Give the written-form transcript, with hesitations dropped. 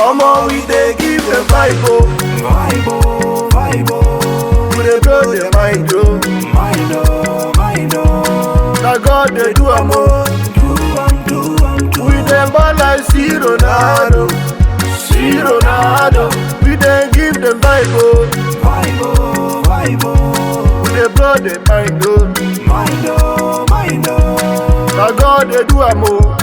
Omo, we dey give them vibe, oh. Vibe, oh, vibe, oh. We dey blow the mind, oh. Mind, oh, mind, oh. Na God dey do am, oh. We dey ball like see Ronaldo, see Ronaldo. We dey give them vibe, oh. Vibe, oh, vibe, oh. We dey blow the mind, oh. Mind, oh, mind, oh. Na God dey do am, oh.